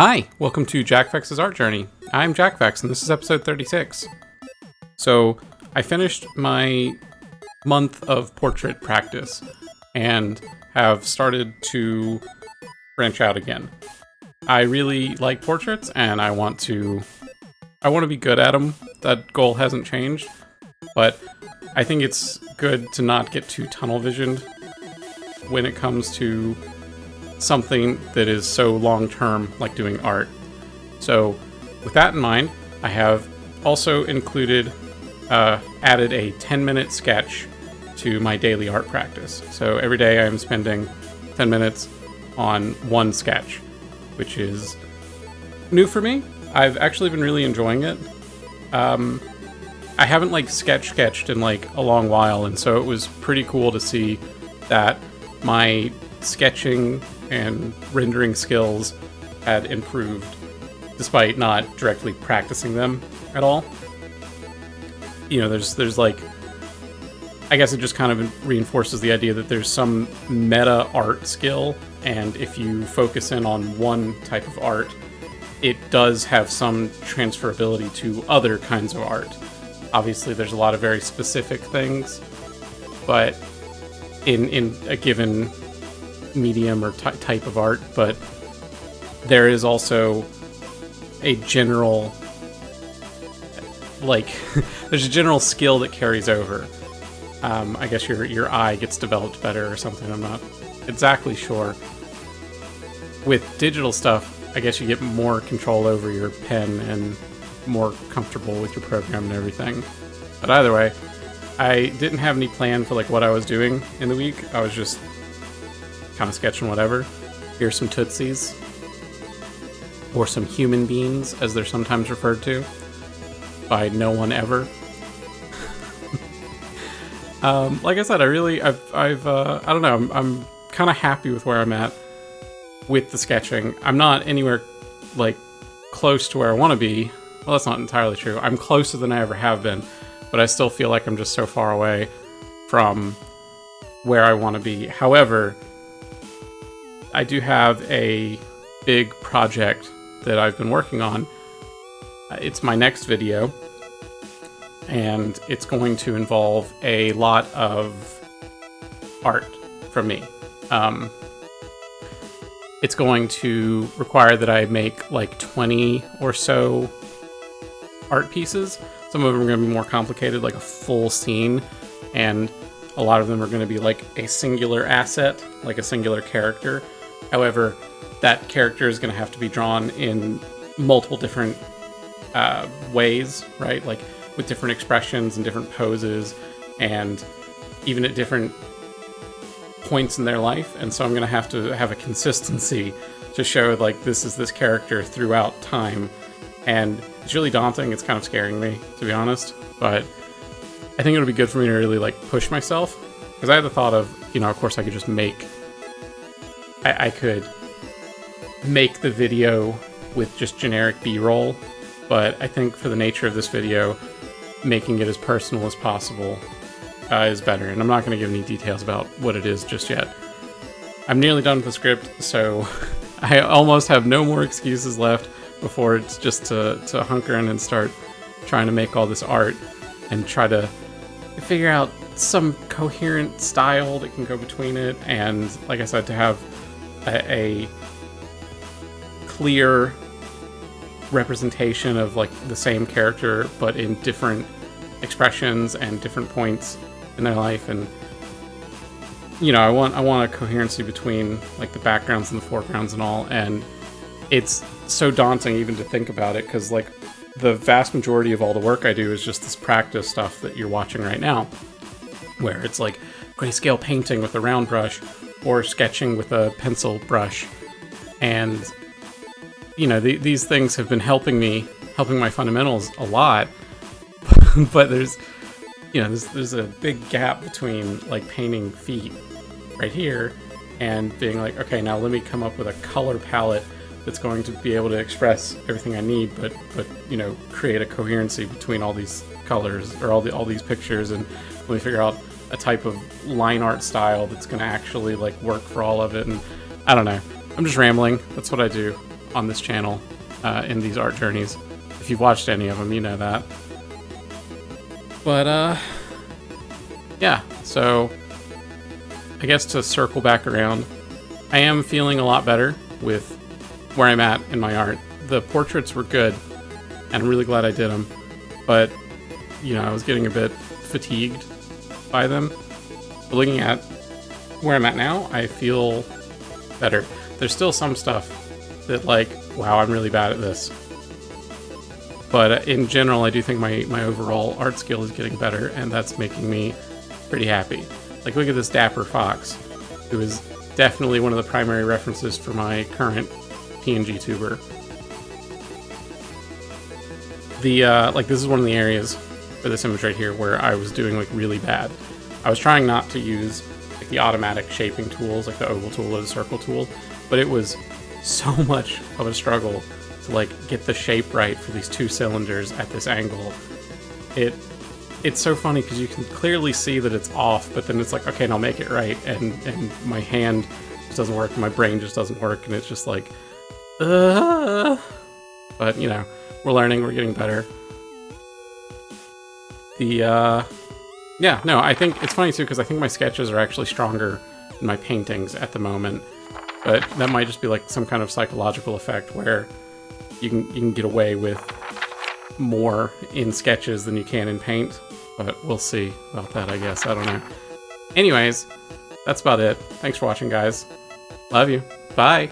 Hi, welcome to JackFex's Art Journey. I'm JackFex, and this is episode 36. So, I finished my month of portrait practice, and have started to branch out again. I really like portraits, and I want to be good at them. That goal hasn't changed, but I think it's good to not get too tunnel visioned when it comes to something that is so long-term, like doing art. So with that in mind, I have also included, added a 10-minute sketch to my daily art practice. So every day I'm spending 10 minutes on one sketch, which is new for me. I've actually been really enjoying it. I haven't sketched in a long while, and so it was pretty cool to see that my sketching and rendering skills had improved despite not directly practicing them at all. You know, there's I guess it just kind of reinforces the idea that there's some meta art skill, and if you focus in on one type of art, it does have some transferability to other kinds of art. Obviously, there's a lot of very specific things, but in a given medium or type of art, but there is also a general there's a general skill that carries over. I guess your eye gets developed better or something. I'm not exactly sure. With digital stuff, I guess you get more control over your pen and more comfortable with your program and everything. But either way, I didn't have any plan for what I was doing in the week. I was just kind of sketching whatever. Here's some tootsies, or some human beings, as they're sometimes referred to by no one ever. Like I said, I don't know. I'm kind of happy with where I'm at with the sketching. I'm not anywhere close to where I want to be. Well, that's not entirely true. I'm closer than I ever have been, but I still feel like I'm just so far away from where I want to be. However, I do have a big project that I've been working on. It's my next video, and it's going to involve a lot of art from me. It's going to require that I make 20 or so art pieces. Some of them are going to be more complicated, like a full scene, and a lot of them are going to be a singular asset, like a singular character. However, that character is going to have to be drawn in multiple different ways, right? With different expressions and different poses, and even at different points in their life. And so I'm going to have a consistency to show this is this character throughout time. And it's really daunting. It's kind of scaring me, to be honest. But I think it'll be good for me to really push myself, because I had the thought of, of course I could just I could make the video with just generic B-roll, but I think for the nature of this video, making it as personal as possible is better, and I'm not going to give any details about what it is just yet. I'm nearly done with the script, so I almost have no more excuses left before it's just to hunker in and start trying to make all this art and try to figure out some coherent style that can go between it, and like I said, to have a clear representation of the same character but in different expressions and different points in their life. And I want a coherency between the backgrounds and the foregrounds and all, and it's so daunting even to think about it, because the vast majority of all the work I do is just this practice stuff that you're watching right now, where it's grayscale painting with a round brush or sketching with a pencil brush. And these things have been helping my fundamentals a lot, but there's a big gap between painting feet right here and being okay, now let me come up with a color palette that's going to be able to express everything I need, but create a coherency between all these colors, or all these pictures, and let me figure out a type of line art style that's going to actually work for all of it. And I don't know, I'm just rambling. That's what I do on this channel in these art journeys. If you've watched any of them, you know that. But, yeah, so I guess to circle back around, I am feeling a lot better with where I'm at in my art. The portraits were good, and I'm really glad I did them, but, you know, I was getting a bit fatigued by them. But looking at where I'm at now, I feel better. There's still some stuff that, like, wow, I'm really bad at this. But in general, I do think my overall art skill is getting better, and that's making me pretty happy. Like, look at this dapper fox, who is definitely one of the primary references for my current PNG tuber. Like, this is one of the areas for this image right here where I was doing, like, really bad. I was trying not to use, like, the automatic shaping tools, like the oval tool or the circle tool, but it was so much of a struggle to, like, get the shape right for these two cylinders at this angle. It's so funny because you can clearly see that it's off, but then it's like, okay, and I'll make it right, and my hand just doesn't work, and my brain just doesn't work, and it's just like, But, you know, we're learning, we're getting better. Yeah, no, I think it's funny too, because I think my sketches are actually stronger than my paintings at the moment, but that might just be like some kind of psychological effect where you can get away with more in sketches than you can in paint, but we'll see about that, I guess. I don't know. Anyways, that's about it. Thanks for watching, guys. Love you. Bye.